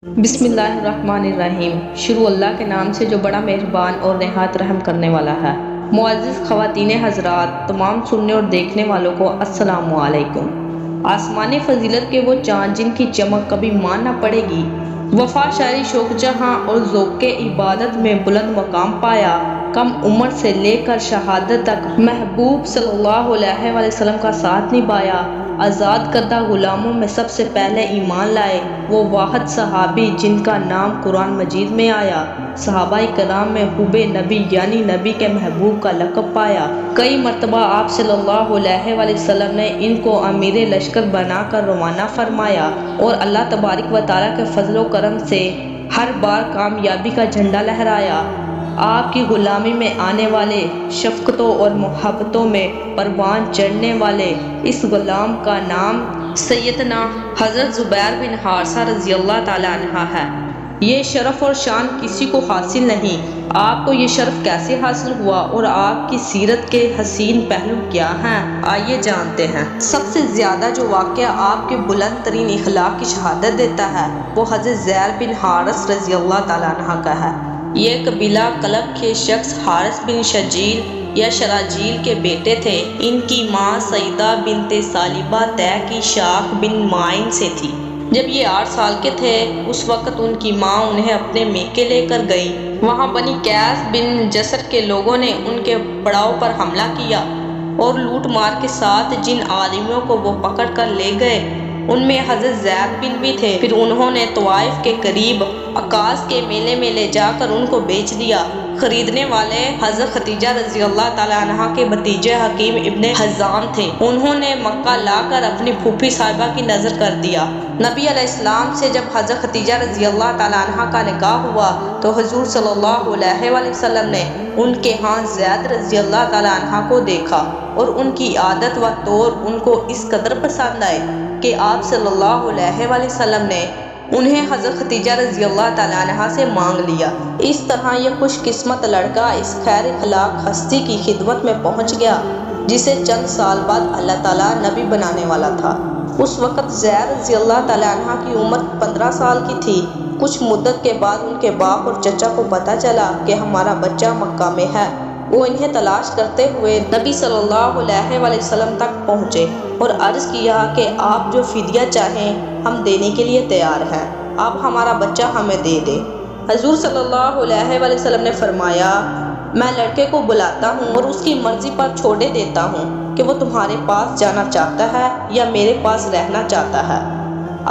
بسم اللہ الرحمن الرحیم۔ شروع اللہ کے نام سے جو بڑا مہربان اور نہایت رحم کرنے والا ہے۔ معزز خواتین حضرات، تمام سننے اور دیکھنے والوں کو السلام علیکم۔ آسمانی فضیلت کے وہ چاند جن کی چمک کبھی مان نہ پڑے گی، وفا، شاعری، شوق جہاں اور ذوق عبادت میں بلند مقام پایا، کم عمر سے لے کر شہادت تک محبوب صلی اللہ علیہ وسلم کا ساتھ نبھایا، آزاد کردہ غلاموں میں سب سے پہلے ایمان لائے، وہ واحد صحابی جن کا نام قرآن مجید میں آیا، صحابہ کرام میں حب نبی یعنی نبی کے محبوب کا لقب پایا۔ کئی مرتبہ آپ صلی اللہ علیہ وسلم نے ان کو امیر لشکر بنا کر روانہ فرمایا اور اللہ تبارک و تعالیٰ کے فضل و کرم سے ہر بار کامیابی کا جھنڈا لہرایا۔ آپ کی غلامی میں آنے والے، شفقتوں اور محبتوں میں پروان چڑھنے والے اس غلام کا نام سیدنا حضرت زبیر بن حارثہ رضی اللہ تعالیٰ عنہ ہے۔ یہ شرف اور شان کسی کو حاصل نہیں۔ آپ کو یہ شرف کیسے حاصل ہوا اور آپ کی سیرت کے حسین پہلو کیا ہیں، آئیے جانتے ہیں۔ سب سے زیادہ جو واقعہ آپ کے بلند ترین اخلاق کی شہادت دیتا ہے، وہ حضرت زید بن حارث رضی اللہ تعالیٰ عنہ کا ہے۔ یہ قبیلہ کلب کے شخص حارث بن شجیل یا شراجیل کے بیٹے تھے۔ ان کی ماں سیدہ بنت ثعلبہ طے کی شاخ بن معین سے تھی۔ جب یہ 8 سال کے تھے، اس وقت ان کی ماں انہیں اپنے میکے لے کر گئی۔ وہاں بنی قیس بن جسر کے لوگوں نے ان کے پڑاؤ پر حملہ کیا اور لوٹ مار کے ساتھ جن آدمیوں کو وہ پکڑ کر لے گئے، ان میں حضرت زید بن بھی تھے۔ پھر انہوں نے طوائف کے قریب عکاظ کے میلے میں لے جا کر ان کو بیچ دیا۔ خریدنے والے حضرت ختیجہ رضی اللہ تعالیٰ عنہ کے بھتیجے حکیم ابن حزام تھے۔ انہوں نے مکہ لا کر اپنی پھوپھی صاحبہ کی نظر کر دیا۔ نبی علیہ السلام سے جب حضرت ختیجہ رضی اللہ تعالیٰ عنہ کا نکاح ہوا تو حضور صلی اللہ علیہ وسلم نے ان کے ہاں زید رضی اللہ تعالیٰ عنہ کو دیکھا اور ان کی عادت و طور ان کو اس قدر پسند آئے کہ آپ صلی اللہ علیہ وسلم نے انہیں حضرت ختیجہ رضی اللہ تعالیٰ عنہ سے مانگ لیا۔ اس طرح یہ خوش قسمت لڑکا اس خیر اخلاق ہستی کی خدمت میں پہنچ گیا جسے چند سال بعد اللہ تعالیٰ نبی بنانے والا تھا۔ اس وقت زید رضی اللہ تعالیٰ عنہ کی عمر 15 سال کی تھی۔ کچھ مدت کے بعد ان کے باپ اور چچا کو پتہ چلا کہ ہمارا بچہ مکہ میں ہے۔ وہ انہیں تلاش کرتے ہوئے نبی صلی اللہ علیہ وسلم تک پہنچے اور عرض کیا کہ آپ جو فدیہ چاہیں ہم دینے کے لیے تیار ہیں، آپ ہمارا بچہ ہمیں دے دیں۔ حضور صلی اللہ علیہ وسلم نے فرمایا، میں لڑکے کو بلاتا ہوں اور اس کی مرضی پر چھوڑے دیتا ہوں کہ وہ تمہارے پاس جانا چاہتا ہے یا میرے پاس رہنا چاہتا ہے۔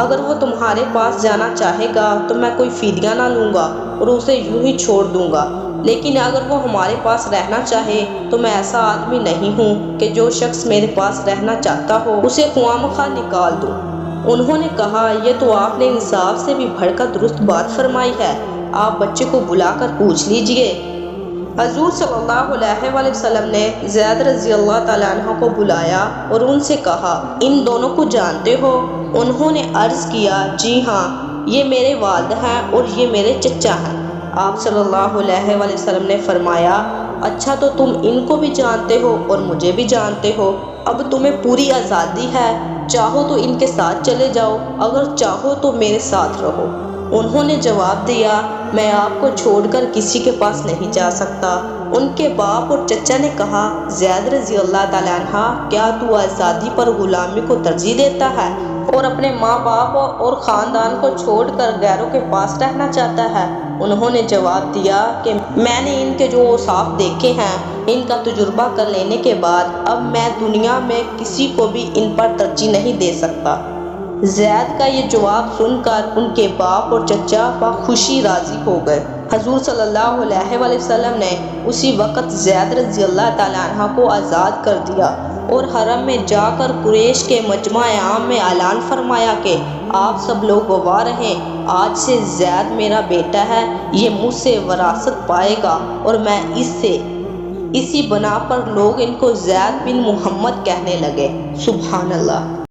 اگر وہ تمہارے پاس جانا چاہے گا تو میں کوئی فدیہ نہ لوں گا اور اسے یوں ہی چھوڑ دوں گا، لیکن اگر وہ ہمارے پاس رہنا چاہے تو میں ایسا آدمی نہیں ہوں کہ جو شخص میرے پاس رہنا چاہتا ہو اسے خواہ مخواہ نکال دوں۔ انہوں نے کہا، یہ تو آپ نے انصاف سے بھی بڑھ کر درست بات فرمائی ہے، آپ بچے کو بلا کر پوچھ لیجئے۔ حضور صلی اللہ علیہ وسلم نے زید رضی اللہ تعالیٰ عنہ کو بلایا اور ان سے کہا، ان دونوں کو جانتے ہو؟ انہوں نے عرض کیا، جی ہاں، یہ میرے والد ہیں اور یہ میرے چچا ہیں۔ آپ صلی اللہ علیہ وسلم نے فرمایا، اچھا تو تم ان کو بھی جانتے ہو اور مجھے بھی جانتے ہو، اب تمہیں پوری آزادی ہے، چاہو تو ان کے ساتھ چلے جاؤ، اگر چاہو تو میرے ساتھ رہو۔ انہوں نے جواب دیا، میں آپ کو چھوڑ کر کسی کے پاس نہیں جا سکتا۔ ان کے باپ اور چچا نے کہا، زید رضی اللہ تعالیٰ عنہ، کیا تو آزادی پر غلامی کو ترجیح دیتا ہے اور اپنے ماں باپ اور خاندان کو چھوڑ کر غیروں کے پاس رہنا چاہتا ہے؟ انہوں نے جواب دیا کہ میں نے ان کے جو اوصاف دیکھے ہیں، ان کا تجربہ کر لینے کے بعد اب میں دنیا میں کسی کو بھی ان پر ترجیح نہیں دے سکتا۔ زید کا یہ جواب سن کر ان کے باپ اور چچا بخوشی راضی ہو گئے۔ حضور صلی اللہ علیہ وسلم نے اسی وقت زید رضی اللہ تعالیٰ عنہ کو آزاد کر دیا اور حرم میں جا کر قریش کے مجمع عام میں اعلان فرمایا کہ آپ سب لوگ گواہ رہیں، آج سے زید میرا بیٹا ہے، یہ مجھ سے وراثت پائے گا اور میں اسی بنا پر لوگ ان کو زید بن محمد کہنے لگے۔ سبحان اللہ۔